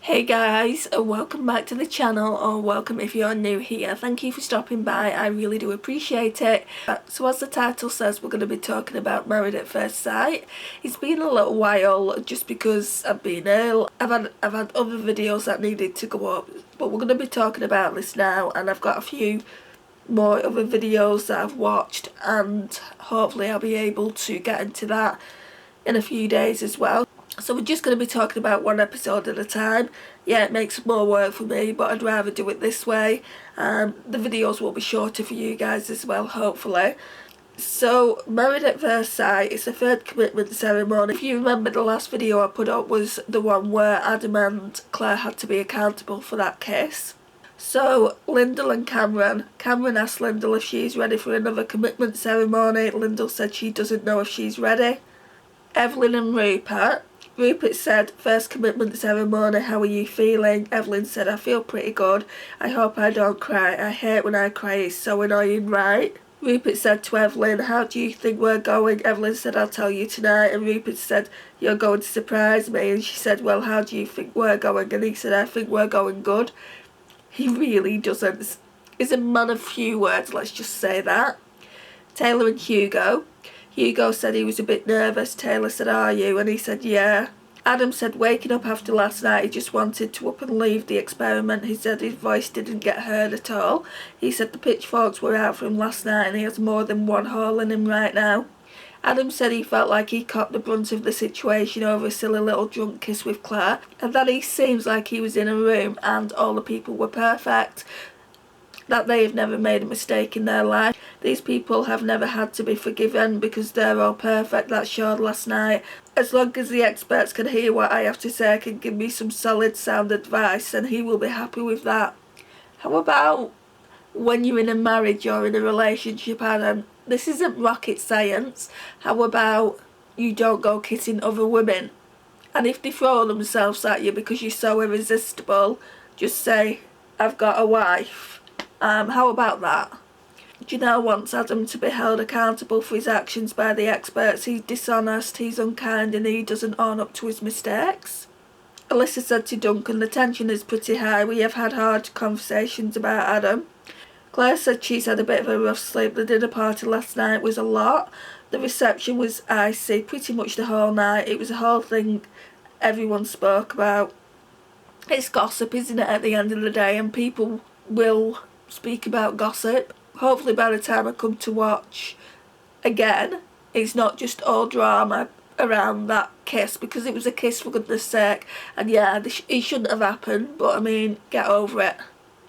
Hey guys, and welcome back to the channel, or welcome if you're new here. Thank you for stopping by, I really do appreciate it. So as the title says, we're going to be talking about Married at First Sight. It's been a little while just because I've been ill. I've had other videos that needed to go up, but we're going to be talking about this now, and I've got a few more other videos that I've watched, and hopefully I'll be able to get into that in a few days as well. So we're just going to be talking about one episode at a time. Yeah, it makes more work for me, but I'd rather do it this way. The videos will be shorter for you guys as well, hopefully. So, Married at First Sight is the third commitment ceremony. If you remember, the last video I put up was the one where Adam and Claire had to be accountable for that kiss. So, Lyndall and Cameron asked Lyndall if she's ready for another commitment ceremony. Lyndall said she doesn't know if she's ready. Evelyn and Rupert said, first commitment ceremony, how are you feeling? Evelyn said, I feel pretty good. I hope I don't cry. I hate when I cry, it's so annoying, right? Rupert said to Evelyn, how do you think we're going? Evelyn said, I'll tell you tonight. And Rupert said, you're going to surprise me. And she said, well, how do you think we're going? And he said, I think we're going good. He really doesn't. He's a man of few words, let's just say that. Tayla and Hugo. Hugo said he was a bit nervous. Tayla said, are you? And he said, yeah. Adam said, waking up after last night, he just wanted to up and leave the experiment. He said his voice didn't get heard at all. He said the pitchforks were out for him last night and he has more than one hole in him right now. Adam said he felt like he caught the brunt of the situation over a silly little drunk kiss with Claire, and that he seems like he was in a room and all the people were perfect, that they have never made a mistake in their life. These people have never had to be forgiven because they're all perfect. That showed last night. As long as the experts can hear what I have to say, can give me some solid sound advice, and he will be happy with that. How about when you're in a marriage or in a relationship, Adam? This isn't rocket science. How about you don't go kissing other women? And if they throw themselves at you because you're so irresistible, just say, I've got a wife. How about that? Janelle wants Adam to be held accountable for his actions by the experts. He's dishonest, he's unkind, and he doesn't own up to his mistakes. Alyssa said to Duncan, the tension is pretty high. We have had hard conversations about Adam. Claire said she's had a bit of a rough sleep. The dinner party last night was a lot. The reception was icy pretty much the whole night. It was a whole thing everyone spoke about. It's gossip, isn't it, at the end of the day, and people will speak about gossip. Hopefully by the time I come to watch again, it's not just all drama around that kiss, because it was a kiss for goodness sake, and yeah, it shouldn't have happened, but I mean, get over it.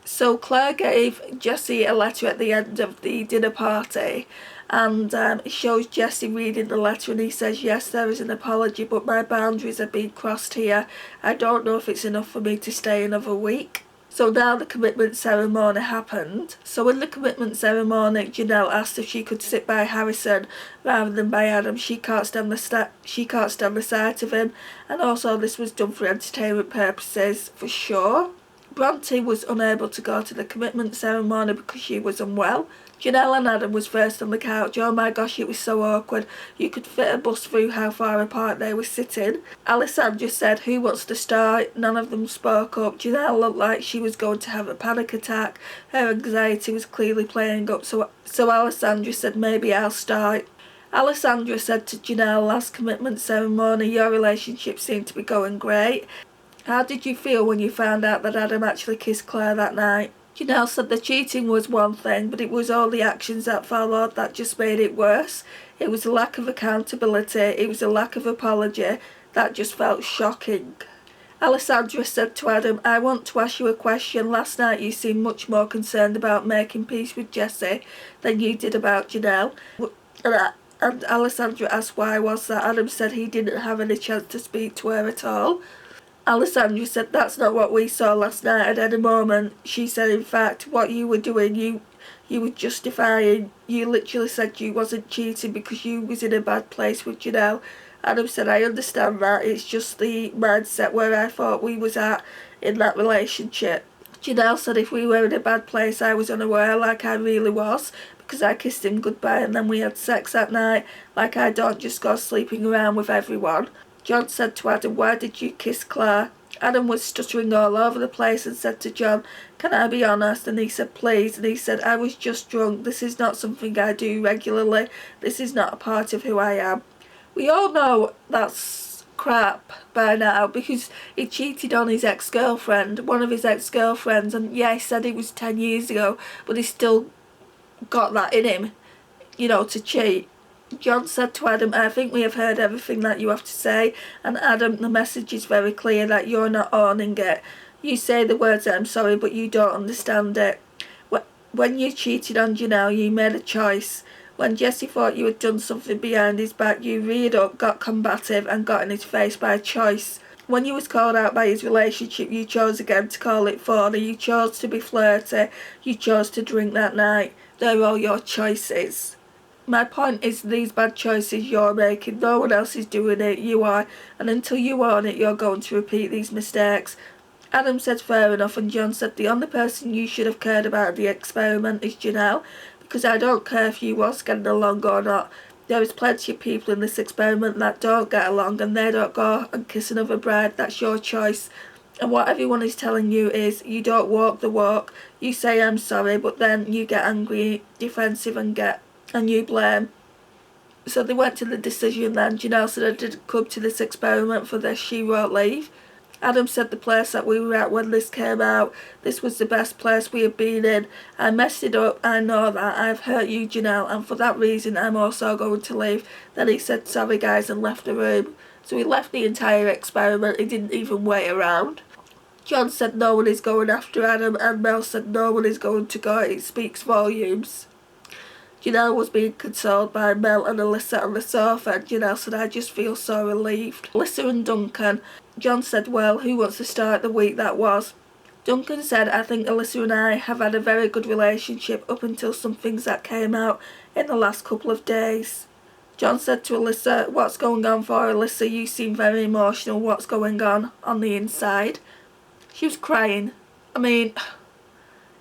So Claire gave Jessie a letter at the end of the dinner party, and it shows Jessie reading the letter, and he says, yes, there is an apology, but my boundaries have been crossed here. I don't know if it's enough for me to stay another week. So now the commitment ceremony happened. So in the commitment ceremony, Janelle asked if she could sit by Harrison rather than by Adam. She can't stand the sight of him, and also this was done for entertainment purposes for sure. Bronte was unable to go to the commitment ceremony because she was unwell. Janelle and Adam was first on the couch. Oh my gosh, it was so awkward. You could fit a bus through how far apart they were sitting. Alessandra said, who wants to start? None of them spoke up. Janelle looked like she was going to have a panic attack. Her anxiety was clearly playing up, so Alessandra said, maybe I'll start. Alessandra said to Janelle, last commitment ceremony, your relationship seemed to be going great. How did you feel when you found out that Adam actually kissed Claire that night? Janelle said the cheating was one thing, but it was all the actions that followed that just made it worse. It was a lack of accountability, it was a lack of apology, that just felt shocking. Alessandra said to Adam, I want to ask you a question. Last night you seemed much more concerned about making peace with Jessie than you did about Janelle. And Alessandra asked why was that. Adam said he didn't have any chance to speak to her at all. Alessandra said that's not what we saw last night at any moment. She said in fact what you were doing, you were justifying. You literally said you wasn't cheating because you was in a bad place with Janelle. Adam said I understand that, it's just the mindset where I thought we was at in that relationship. Janelle said if we were in a bad place I was unaware, like I really was, because I kissed him goodbye and then we had sex that night, like I don't just go sleeping around with everyone. John said to Adam, why did you kiss Claire? Adam was stuttering all over the place and said to John, "Can I be honest?" And he said, "Please." And he said, "I was just drunk. This is not something I do regularly. This is not a part of who I am." We all know that's crap by now, because he cheated on his ex-girlfriend, one of his ex-girlfriends, and yeah, he said it was 10 years ago, but he still got that in him, you know, to cheat. John said to Adam, "I think we have heard everything that you have to say, and Adam, the message is very clear that you're not owning it. You say the words 'I'm sorry,' but you don't understand it. When you cheated on Janelle, you made a choice. When Jesse thought you had done something behind his back, you reared up, got combative, and got in his face by choice. When you was called out by his relationship, you chose again to call it phony. You chose to be flirty. You chose to drink that night. They're all your choices. My point is, these bad choices you're making, no one else is doing it, you are, and until you own it, you're going to repeat these mistakes." Adam said fair enough, and John said, "The only person you should have cared about the experiment is Janelle, because I don't care if you was getting along or not. There is plenty of people in this experiment that don't get along, and they don't go and kiss another bride. That's your choice. And what everyone is telling you is, you don't walk the walk. You say 'I'm sorry,' but then you get angry, defensive, and you blame." So they went to the decision then. Janelle said, "I didn't come to this experiment for this. She won't leave." Adam said, "The place that we were at when this came out, this was the best place we had been in. I messed it up, I know that. I've hurt you, Janelle, and for that reason I'm also going to leave." Then he said, "Sorry guys," and left the room. So he left the entire experiment. He didn't even wait around. John said no one is going after Adam, and Mel said no one is going to go. It speaks volumes. Janelle was being consoled by Mel and Alyssa on the sofa, and Janelle said, "I just feel so relieved." Alyssa and Duncan. John said, "Well, who wants to start the week that was?" Duncan said, "I think Alyssa and I have had a very good relationship up until some things that came out in the last couple of days." John said to Alyssa, "What's going on for Alyssa? You seem very emotional. What's going on the inside?" She was crying. I mean,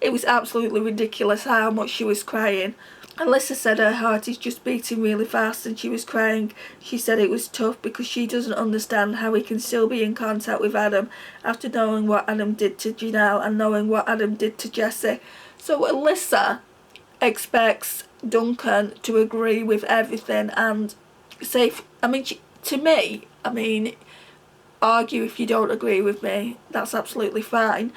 it was absolutely ridiculous how much she was crying. Alyssa said her heart is just beating really fast and she was crying. She said it was tough because she doesn't understand how he can still be in contact with Adam after knowing what Adam did to Janelle and knowing what Adam did to Jessie. So Alyssa expects Duncan to agree with everything and say, to me, argue if you don't agree with me, that's absolutely fine.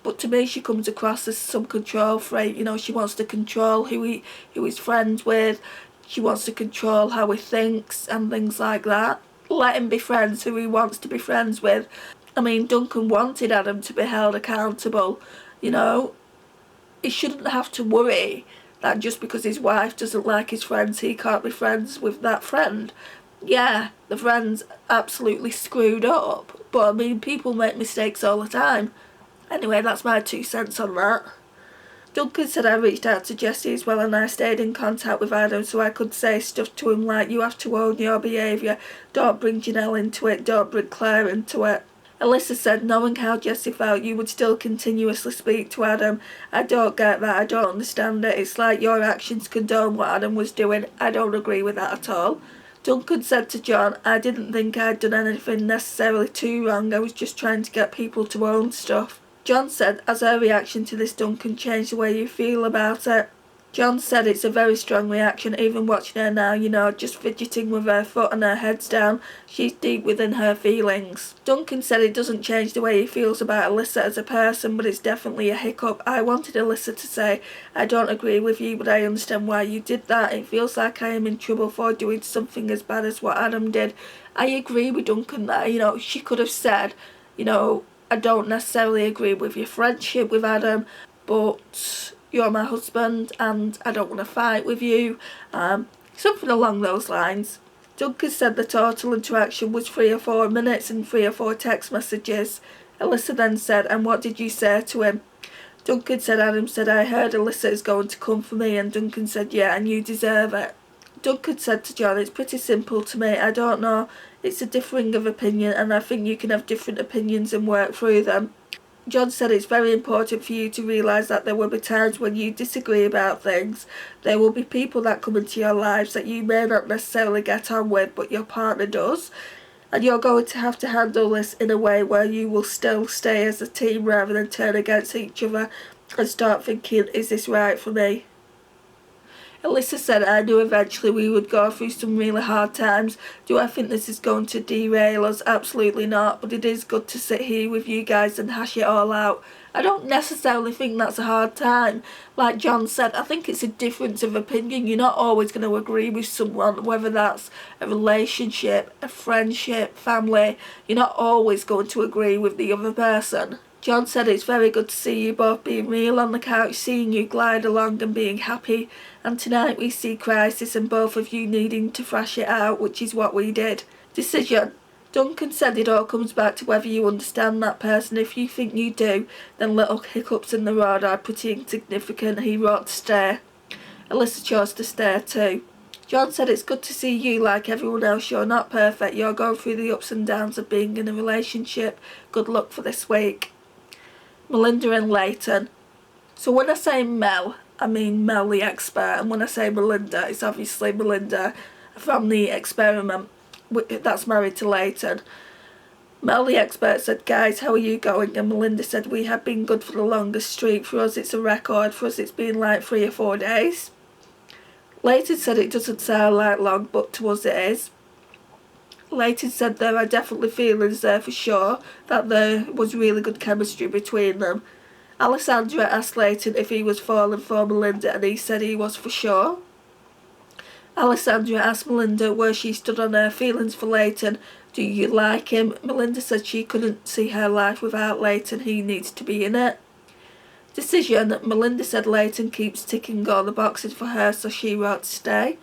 But to me she comes across as some control freak. You know, she wants to control who he's friends with. She wants to control how he thinks and things like that. Let him be friends who he wants to be friends with. I mean, Duncan wanted Adam to be held accountable. You know, he shouldn't have to worry that just because his wife doesn't like his friends, he can't be friends with that friend. Yeah, the friend's absolutely screwed up, but I mean, people make mistakes all the time. Anyway, that's my 2 cents on that. Duncan said, "I reached out to Jessie as well and I stayed in contact with Adam so I could say stuff to him like, you have to own your behaviour, don't bring Janelle into it, don't bring Claire into it." Alyssa said, "Knowing how Jessie felt, you would still continuously speak to Adam. I don't get that, I don't understand it. It's like your actions condone what Adam was doing. I don't agree with that at all." Duncan said to John, "I didn't think I'd done anything necessarily too wrong, I was just trying to get people to own stuff." John said, "Has her reaction to this, Duncan, changed the way you feel about it?" John said, "It's a very strong reaction, even watching her now, you know, just fidgeting with her foot and her head's down. She's deep within her feelings." Duncan said it doesn't change the way he feels about Alyssa as a person, but it's definitely a hiccup. "I wanted Alyssa to say, I don't agree with you, but I understand why you did that. It feels like I am in trouble for doing something as bad as what Adam did." I agree with Duncan there. You know, she could have said, you know, "I don't necessarily agree with your friendship with Adam, but you're my husband and I don't want to fight with you." Something along those lines. Duncan said the total interaction was 3 or 4 minutes and 3 or 4 text messages. Alyssa then said, "And what did you say to him?" Duncan said, "Adam said, I heard Alyssa is going to come for me," and Duncan said, "Yeah, and you deserve it." Duncan said to John, "It's pretty simple to me. I don't know. It's a differing of opinion and I think you can have different opinions and work through them." John said, "It's very important for you to realise that there will be times when you disagree about things. There will be people that come into your lives that you may not necessarily get on with, but your partner does. and you're going to have to handle this in a way where you will still stay as a team rather than turn against each other and start thinking, is this right for me? Alyssa said, I knew eventually we would go through some really hard times. Do I think this is going to derail us? Absolutely not, but it is good to sit here with you guys and hash it all out. I don't necessarily think that's a hard time. Like John said, I think it's a difference of opinion. You're not always going to agree with someone, whether that's a relationship, a friendship, family. You're not always going to agree with the other person. John said, it's very good to see you both being real on the couch, seeing you glide along and being happy. And tonight we see crisis and both of you needing to thrash it out, which is what we did. Decision. Duncan said it all comes back to whether you understand that person. If you think you do, then little hiccups in the road are pretty insignificant. He wrote to stay. Alyssa chose to stay too. John said, it's good to see you like everyone else. You're not perfect. You're going through the ups and downs of being in a relationship. Good luck for this week. Melinda and Layton. So when I say Mel, I mean Mel the expert, and when I say Melinda, it's obviously Melinda from the experiment that's married to Layton. Mel the expert said, guys, how are you going? And Melinda said, we have been good for the longest streak. For us it's a record. For us it's been like 3 or 4 days. Layton said, it doesn't sound like long, but to us it is. Layton said, there are definitely feelings there for sure, that there was really good chemistry between them. Alessandra asked Layton if he was falling for Melinda, and he said he was for sure. Alessandra asked Melinda where she stood on her feelings for Layton. Do you like him? Melinda said she couldn't see her life without Layton. He needs to be in it. Decision. Melinda said Layton keeps ticking all the boxes for her, so she wrote to stay.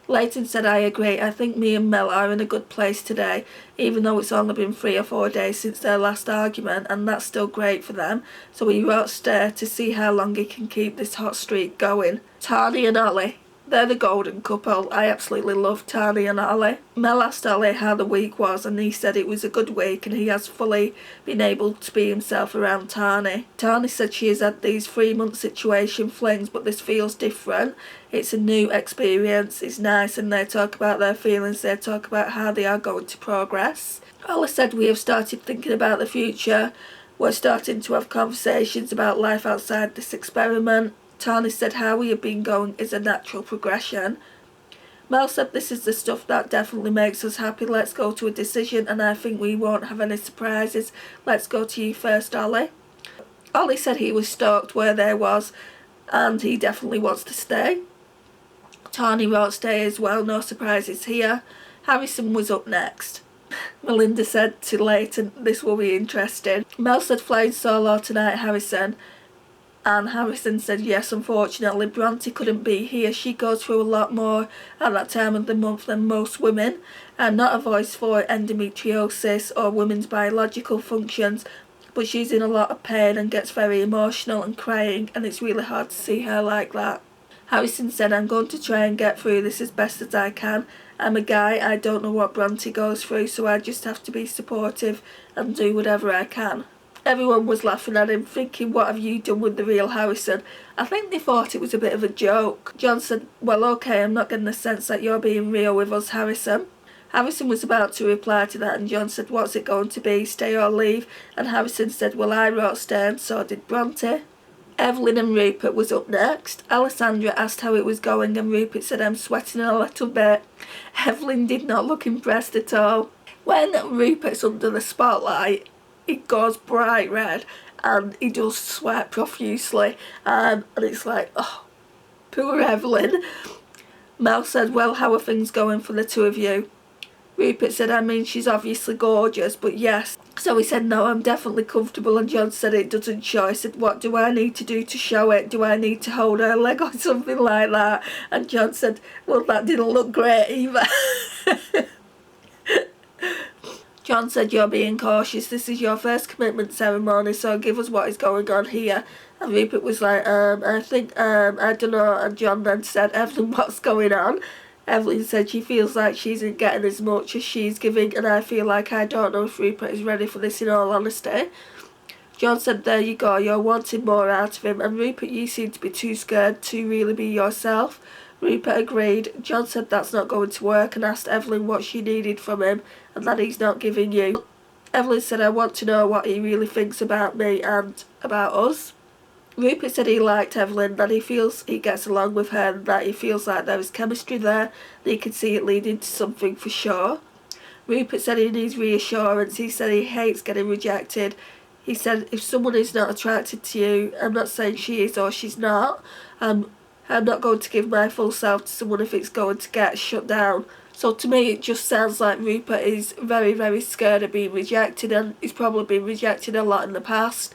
Layton said, I agree. I think me and Mel are in a good place today, even though it's only been 3 or 4 days since their last argument, and that's still great for them. So he wrote stay to see how long he can keep this hot streak going. Tahnee and Ollie. They're the golden couple. I absolutely love Tahnee and Ollie. Mel asked Ollie how the week was, and he said it was a good week and he has fully been able to be himself around Tahnee. Tahnee said she has had these 3-month situation flings, but this feels different. It's a new experience, it's nice, and they talk about their feelings, they talk about how they are going to progress. Ollie said, we have started thinking about the future. We're starting to have conversations about life outside this experiment. Tahnee said, how we have been going is a natural progression. Mel said, this is the stuff that definitely makes us happy. Let's go to a decision, and I think we won't have any surprises. Let's go to you first, Ollie. Ollie said he was stoked where there was, and he definitely wants to stay. Tahnee wrote stay as well, no surprises here. Harrison was up next. Melinda said to Layton, this will be interesting. Mel said, flying solo tonight, Harrison. And Harrison said, yes, unfortunately, Bronte couldn't be here. She goes through a lot more at that time of the month than most women, and not a voice for endometriosis or women's biological functions, but she's in a lot of pain and gets very emotional and crying, and it's really hard to see her like that. Harrison said, I'm going to try and get through this as best as I can. I'm a guy, I don't know what Bronte goes through, so I just have to be supportive and do whatever I can. Everyone was laughing at him, thinking, what have you done with the real Harrison? I think they thought it was a bit of a joke. John said, well, okay, I'm not getting the sense that you're being real with us, Harrison. Harrison was about to reply to that, and John said, what's it going to be, stay or leave? And Harrison said, well, I wrote stay, and so did Bronte. Evelyn and Rupert was up next. Alessandra asked how it was going, and Rupert said, I'm sweating a little bit. Evelyn did not look impressed at all. When Rupert's under the spotlight, it goes bright red and he does sweat profusely, and it's like, oh, poor Evelyn. Mel said, well, how are things going for the two of you? Rupert said, I mean, she's obviously gorgeous, but yes. So he said, no, I'm definitely comfortable, and John said, it doesn't show. He said, what do I need to do to show it? Do I need to hold her leg or something like that? And John said, well, that didn't look great either. John said, you're being cautious. This is your first commitment ceremony, so give us what is going on here. And Rupert was like, I think, I don't know. And John then said, Evelyn, what's going on? Evelyn said she feels like she isn't getting as much as she's giving, and I feel like I don't know if Rupert is ready for this, in all honesty. John said, there you go, you're wanting more out of him. And Rupert, you seem to be too scared to really be yourself. Rupert agreed. John said that's not going to work and asked Evelyn what she needed from him and that he's not giving you. Evelyn said, I want to know what he really thinks about me and about us. Rupert said he liked Evelyn, that he feels he gets along with her and that he feels like there is chemistry there, that he can see it leading to something for sure. Rupert said he needs reassurance. He said he hates getting rejected. He said if someone is not attracted to you, I'm not saying she is or she's not, I'm not going to give my full self to someone if it's going to get shut down. So to me it just sounds like Rupert is very, very scared of being rejected, and he's probably been rejected a lot in the past.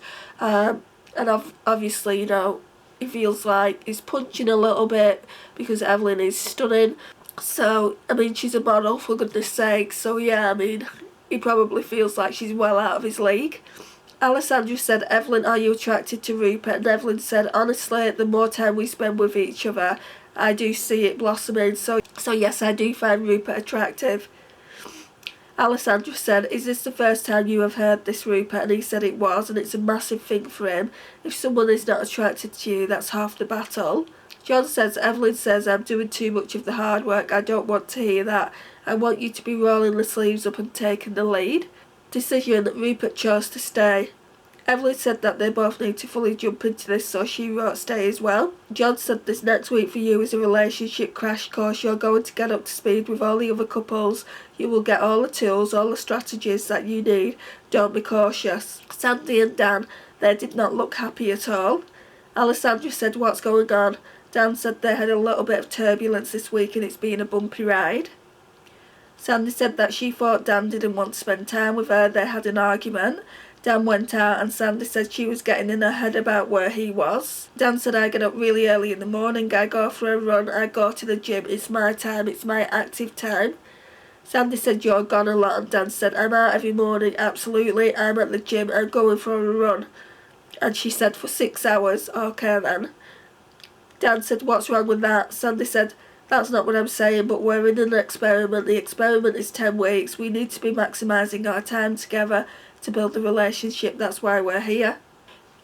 And obviously, you know, he feels like he's punching a little bit because Evelyn is stunning. So, I mean, she's a model, for goodness sake. So yeah, I mean, he probably feels like she's well out of his league. Alessandra said, Evelyn, are you attracted to Rupert? And Evelyn said, honestly, the more time we spend with each other, I do see it blossoming. So yes, I do find Rupert attractive. Alessandra said, is this the first time you have heard this, Rupert? And he said it was, and it's a massive thing for him. If someone is not attracted to you, that's half the battle. John says, Evelyn says, I'm doing too much of the hard work. I don't want to hear that. I want you to be rolling the sleeves up and taking the lead. Decision, Rupert chose to stay. Evelyn said that they both need to fully jump into this, so she wrote stay as well. John said this next week for you is a relationship crash course. You're going to get up to speed with all the other couples. You will get all the tools, all the strategies that you need. Don't be cautious. Sandy and Dan, they did not look happy at all. Alessandra said, what's going on? Dan said they had a little bit of turbulence this week and it's been a bumpy ride. Sandy said that she thought Dan didn't want to spend time with her. They had an argument. Dan went out and Sandy said she was getting in her head about where he was. Dan said, I get up really early in the morning, I go for a run, I go to the gym, it's my time, it's my active time. Sandy said, you're gone a lot, and Dan said, I'm out every morning, absolutely, I'm at the gym, I'm going for a run. And she said, for 6 hours, okay then. Dan said, what's wrong with that? Sandy said, that's not what I'm saying, but we're in an experiment. The experiment is 10 weeks. We need to be maximising our time together to build the relationship. That's why we're here.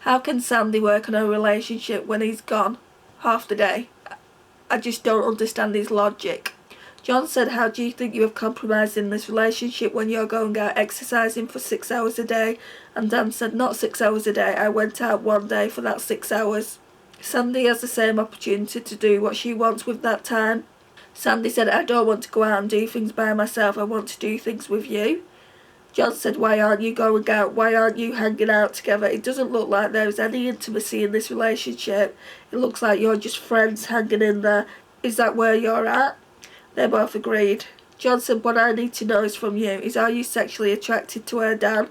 How can Sandy work on a relationship when he's gone half the day? I just don't understand his logic. John said, how do you think you have compromised in this relationship when you're going out exercising for 6 hours a day? And Dan said, not 6 hours a day. I went out one day for that 6 hours. Sandy has the same opportunity to do what she wants with that time. Sandy said, I don't want to go out and do things by myself. I want to do things with you. John said, why aren't you going out? Why aren't you hanging out together? It doesn't look like there's any intimacy in this relationship. It looks like you're just friends hanging in there. Is that where you're at? They both agreed. John said, what I need to know is from you. Is, are you sexually attracted to her, Dan?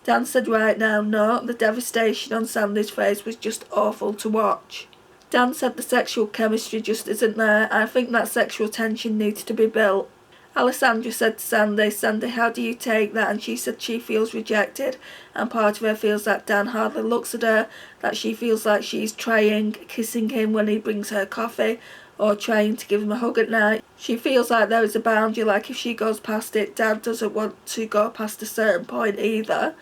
Dan said, right now, no. The devastation on Sandy's face was just awful to watch. Dan said the sexual chemistry just isn't there. I think that sexual tension needs to be built. Alessandra said to Sandy, Sandy, how do you take that? And she said she feels rejected, and part of her feels that Dan hardly looks at her, that she feels like she's trying, kissing him when he brings her coffee, or trying to give him a hug at night. She feels like there is a boundary, like if she goes past it, Dan doesn't want to go past a certain point either.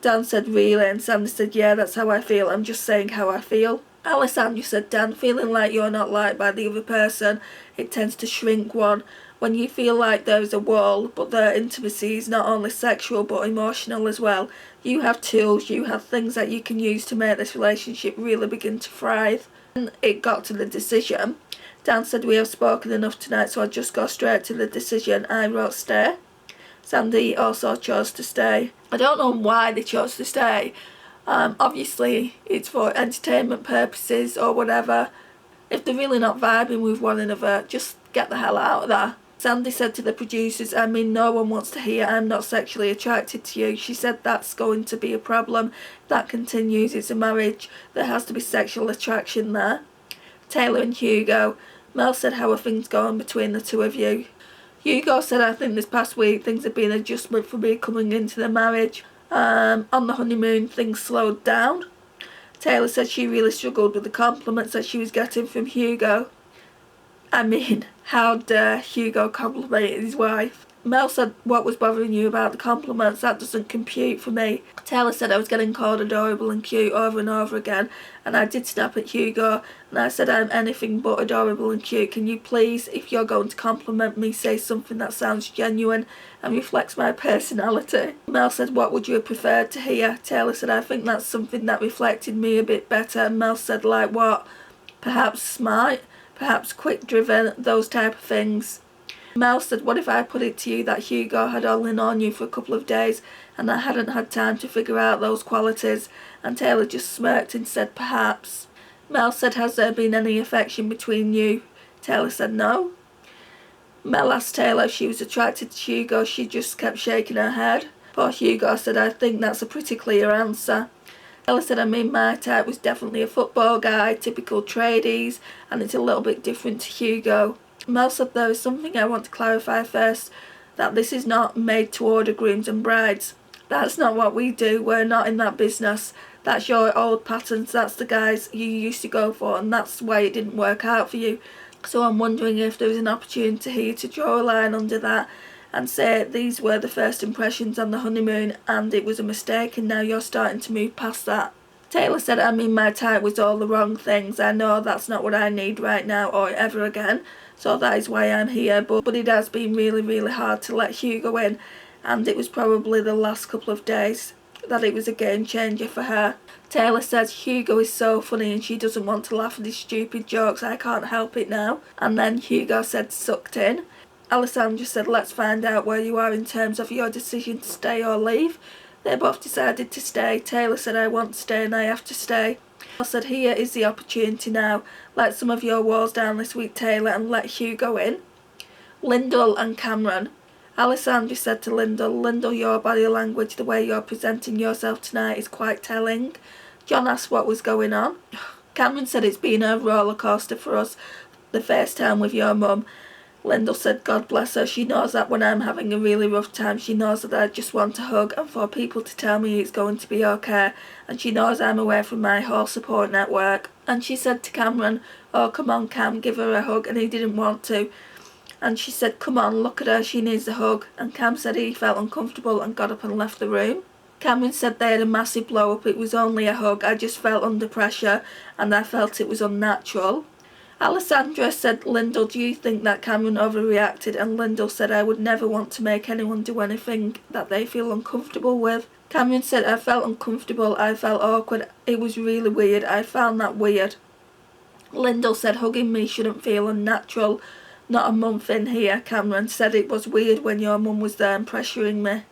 Dan said, really? And Sandy said, yeah, that's how I feel. I'm just saying how I feel. Alessandra said, Dan, feeling like you're not liked by the other person, it tends to shrink one. When you feel like there's a wall, but their intimacy is not only sexual but emotional as well, you have tools, you have things that you can use to make this relationship really begin to thrive. And it got to the decision. Dan said, we have spoken enough tonight, so I'll just go straight to the decision. I wrote stay. Sandy also chose to stay. I don't know why they chose to stay. Obviously it's for entertainment purposes or whatever. If they're really not vibing with one another, just get the hell out of there. Sandy said to the producers, I mean, no one wants to hear I'm not sexually attracted to you. She said that's going to be a problem. If that continues, it's a marriage. There has to be sexual attraction there. Tayla and Hugo. Mel said, how are things going between the two of you? Hugo said, I think this past week things have been an adjustment for me coming into the marriage. On the honeymoon things slowed down. Tayla said she really struggled with the compliments that she was getting from Hugo. I mean, how dare Hugo compliment his wife? Mel said, what was bothering you about the compliments? That doesn't compute for me. Tayla said I was getting called adorable and cute over and over again, and I did snap at Hugo, and I said I'm anything but adorable and cute. Can you please, if you're going to compliment me, say something that sounds genuine and reflects my personality? Mel said, what would you have preferred to hear? Tayla said, I think that's something that reflected me a bit better. And Mel said, like what? Perhaps smart, perhaps quick-driven, those type of things. Mel said, what if I put it to you that Hugo had only known you for a couple of days and I hadn't had time to figure out those qualities? And Tayla just smirked and said, perhaps. Mel said, has there been any affection between you? Tayla said, no. Mel asked Tayla if she was attracted to Hugo. She just kept shaking her head. Poor Hugo said, I think that's a pretty clear answer. Tayla said, I mean, my type was definitely a football guy, typical tradies, and it's a little bit different to Hugo. Mel said, there is something I want to clarify first, that this is not made to order grooms and brides. That's not what we do. We're not in that business. That's your old patterns. That's the guys you used to go for, and that's why it didn't work out for you. So I'm wondering if there was an opportunity here to draw a line under that and say these were the first impressions on the honeymoon and it was a mistake and now you're starting to move past that. Tayla said, I mean, my type was all the wrong things. I know that's not what I need right now or ever again. So that is why I'm here, but it has been really, really hard to let Hugo in, and it was probably the last couple of days that it was a game changer for her. Tayla says, Hugo is so funny and she doesn't want to laugh at his stupid jokes, I can't help it now. And then Hugo said, sucked in. Alessandra said, let's find out where you are in terms of your decision to stay or leave. They both decided to stay. Tayla said, I want to stay and I have to stay. I said, here is the opportunity now. Let some of your walls down this week, Tayla, and let Hugo in. Lyndall and Cameron. Alessandra said to Lyndall, Lyndall, your body language, the way you're presenting yourself tonight is quite telling. John asked what was going on. Cameron said it's been a roller coaster for us the first time with your mum. Lyndall said, God bless her, she knows that when I'm having a really rough time, she knows that I just want a hug and for people to tell me it's going to be okay, and she knows I'm away from my whole support network. And she said to Cameron, oh come on Cam, give her a hug, and he didn't want to. And she said, come on, look at her, she needs a hug. And Cam said he felt uncomfortable and got up and left the room. Cameron said they had a massive blow up, it was only a hug, I just felt under pressure and I felt it was unnatural. Alessandra said, Lyndall, do you think that Cameron overreacted? And Lyndall said, I would never want to make anyone do anything that they feel uncomfortable with. Cameron said, I felt uncomfortable, I felt awkward, it was really weird, I found that weird. Lyndall said, hugging me shouldn't feel unnatural, not a month in here. Cameron said, it was weird when your mum was there and pressuring me.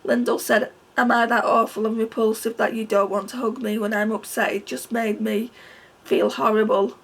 Lyndall said, am I that awful and repulsive that you don't want to hug me when I'm upset? It just made me feel horrible.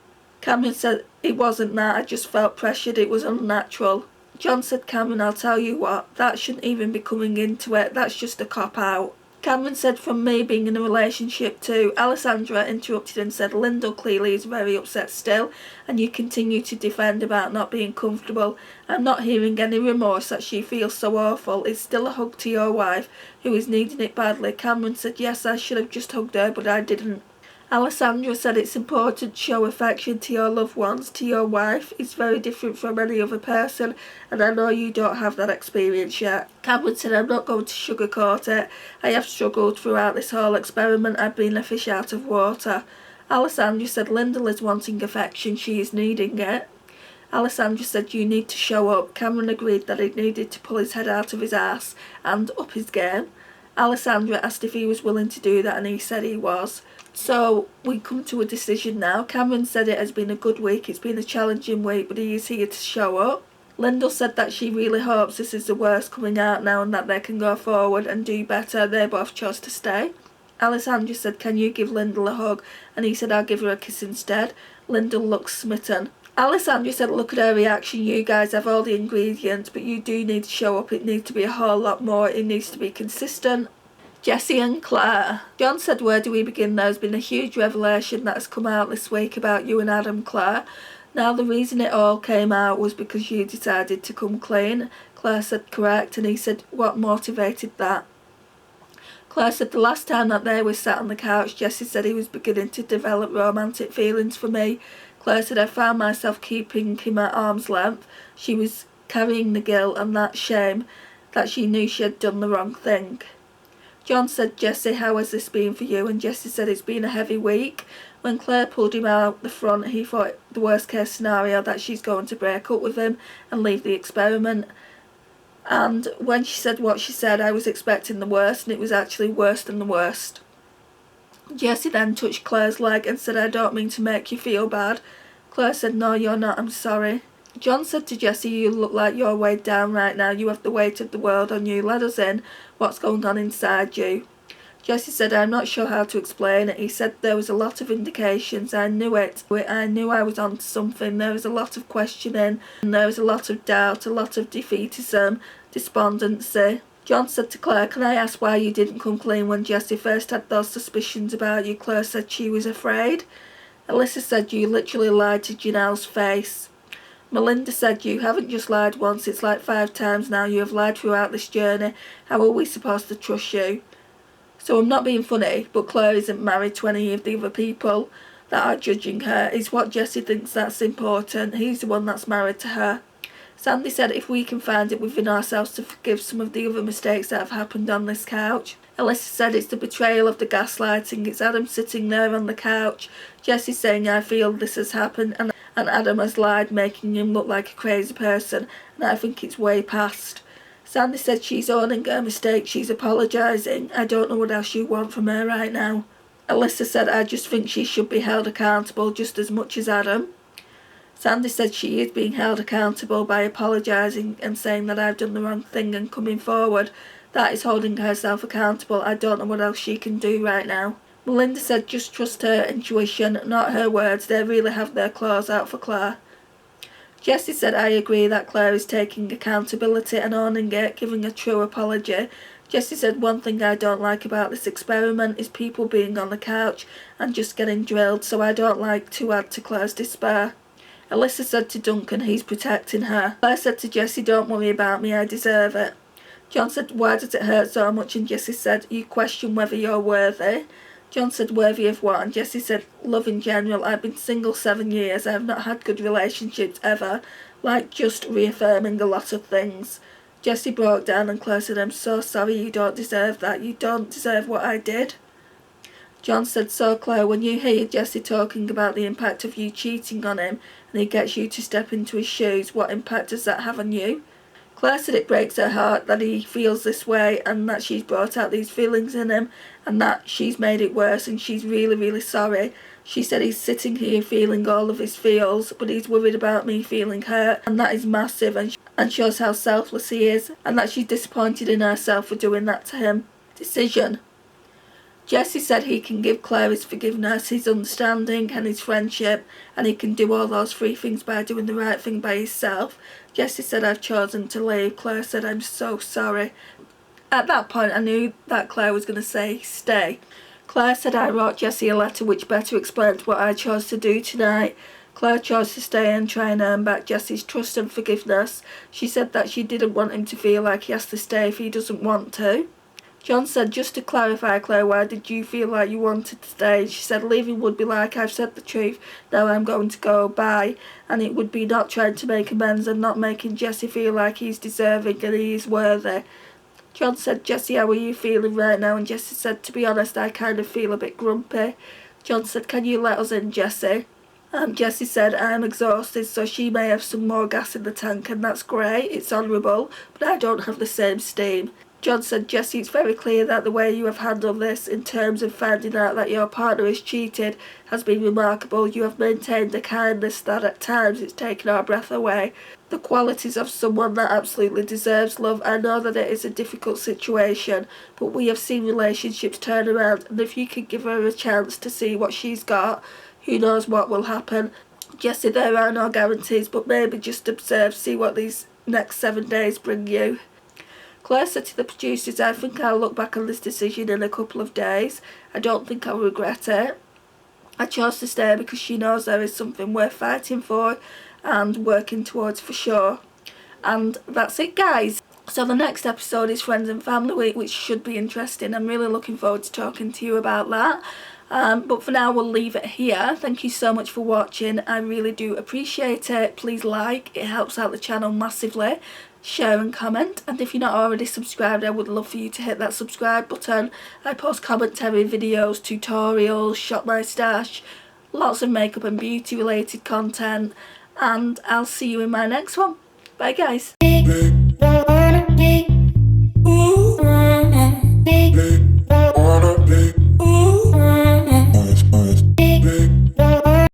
Cameron said, it wasn't that, I just felt pressured, it was unnatural. John said, Cameron, I'll tell you what, that shouldn't even be coming into it, that's just a cop-out. Cameron said, from me being in a relationship too. Alessandra interrupted and said, Lyndall clearly is very upset still, and you continue to defend about not being comfortable. I'm not hearing any remorse that she feels so awful. It's still a hug to your wife, who is needing it badly. Cameron said, yes, I should have just hugged her, but I didn't. Alessandra said, it's important to show affection to your loved ones, to your wife. It's very different from any other person, and I know you don't have that experience yet. Cameron said, I'm not going to sugarcoat it. I have struggled throughout this whole experiment. I've been a fish out of water. Alessandra said, Lyndall is wanting affection. She is needing it. Alessandra said, you need to show up. Cameron agreed that he needed to pull his head out of his ass and up his game. Alessandra asked if he was willing to do that, and he said he was. So we come to a decision now. Cameron said it has been a good week, it's been a challenging week, but he is here to show up. Lyndall said that she really hopes this is the worst coming out now and that they can go forward and do better. They both chose to stay. Alessandra said, can you give Lyndall a hug? And he said, I'll give her a kiss instead. Lyndall looked smitten. Alessandra said, look at her reaction, you guys have all the ingredients, but you do need to show up. It needs to be a whole lot more, it needs to be consistent. Jessie and Claire. John said, where do we begin? There's been a huge revelation that has come out this week about you and Adam, Claire. Now the reason it all came out was because you decided to come clean. Claire said, correct, and he said, what motivated that? Claire said, the last time that they were sat on the couch, Jessie said he was beginning to develop romantic feelings for me. Claire said, I found myself keeping him at arm's length. She was carrying the guilt and that shame that she knew she had done the wrong thing. John said, "Jessie, how has this been for you?" And Jessie said, "It's been a heavy week." When Claire pulled him out the front, he thought the worst case scenario that she's going to break up with him and leave the experiment. And when she said what she said, I was expecting the worst, and it was actually worse than the worst. Jessie then touched Claire's leg and said, "I don't mean to make you feel bad." Claire said, "No, you're not, I'm sorry." John said to Jessie, "You look like you're weighed down right now. You have the weight of the world on you. Let us in. What's going on inside you?" Jessie said, "I'm not sure how to explain it." He said, "There was a lot of indications. I knew it. I knew I was on to something. There was a lot of questioning, and there was a lot of doubt, a lot of defeatism, despondency." John said to Claire, "Can I ask why you didn't come clean when Jessie first had those suspicions about you?" Claire said she was afraid. Alyssa said, "You literally lied to Janelle's face." Melinda said, "You haven't just lied once, it's like 5 times now. You have lied throughout this journey. How are we supposed to trust you?" So I'm not being funny, but Claire isn't married to any of the other people that are judging her. It's what Jessie thinks that's important. He's the one that's married to her. Sandy said, "If we can find it within ourselves to forgive some of the other mistakes that have happened on this couch." Alyssa said, "It's the betrayal of the gaslighting. It's Adam sitting there on the couch. Jessie's saying, 'I feel this has happened,' and Adam has lied, making him look like a crazy person, and I think it's way past." Sandy said, "She's owning her mistake. She's apologising. I don't know what else you want from her right now." Alyssa said, "I just think she should be held accountable just as much as Adam." Sandy said, "She is being held accountable by apologising and saying that I've done the wrong thing and coming forward. That is holding herself accountable. I don't know what else she can do right now." Melinda said, "Just trust her intuition, not her words. They really have their claws out for Claire." Jessie said, "I agree that Claire is taking accountability and owning it, giving a true apology." Jessie said, "One thing I don't like about this experiment is people being on the couch and just getting drilled, so I don't like to add to Claire's despair." Alyssa said to Duncan, "He's protecting her." Claire said to Jessie, "Don't worry about me, I deserve it." John said, "Why does it hurt so much?" And Jessie said, "You question whether you're worthy." John said, "Worthy of what?" And Jessie said, "Love in general. I've been single 7 years. I have not had good relationships ever. Like just reaffirming a lot of things." Jessie broke down and Claire said, "I'm so sorry, you don't deserve that. You don't deserve what I did." John said, "So Claire, when you hear Jessie talking about the impact of you cheating on him and he gets you to step into his shoes, what impact does that have on you?" Claire said it breaks her heart that he feels this way and that she's brought out these feelings in him and that she's made it worse and she's really, really sorry. She said he's sitting here feeling all of his feels, but he's worried about me feeling hurt, and that is massive and shows how selfless he is, and that she's disappointed in herself for doing that to him. Decision. Jessie said he can give Claire his forgiveness, his understanding and his friendship, and he can do all those 3 things by doing the right thing by himself. Jessie said, "I've chosen to leave." Claire said, "I'm so sorry." At that point I knew that Claire was going to say stay. Claire said, "I wrote Jessie a letter which better explains what I chose to do tonight." Claire chose to stay and try and earn back Jessie's trust and forgiveness. She said that she didn't want him to feel like he has to stay if he doesn't want to. John said, "Just to clarify, Claire, why did you feel like you wanted to stay?" She said, "Leaving would be like, I've said the truth, now I'm going to go, bye. And it would be not trying to make amends and not making Jessie feel like he's deserving and he is worthy." John said, "Jessie, how are you feeling right now?" And Jessie said, "To be honest, I kind of feel a bit grumpy." John said, "Can you let us in, Jessie?" And Jessie said, "I'm exhausted, so she may have some more gas in the tank, and that's great, it's honourable, but I don't have the same steam." John said, "Jessie, it's very clear that the way you have handled this in terms of finding out that your partner is cheated has been remarkable. You have maintained a kindness that at times it's taken our breath away. The qualities of someone that absolutely deserves love. I know that it is a difficult situation, but we have seen relationships turn around, and if you can give her a chance to see what she's got, who knows what will happen. Jessie, there are no guarantees, but maybe just observe, see what these next 7 days bring you." Claire said to the producers, "I think I'll look back on this decision in a couple of days. I don't think I'll regret it. I chose to stay because she knows there is something worth fighting for and working towards for sure." And that's it, guys. So the next episode is Friends and Family Week, which should be interesting. I'm really looking forward to talking to you about that. But for now we'll leave it here. Thank you so much for watching. I really do appreciate it. Please like, it helps out the channel massively. Share and comment, and if you're not already subscribed, I would love for you to hit that subscribe button. I post commentary videos, tutorials, shop my stash, lots of makeup and beauty related content, and I'll see you in my next one. Bye guys.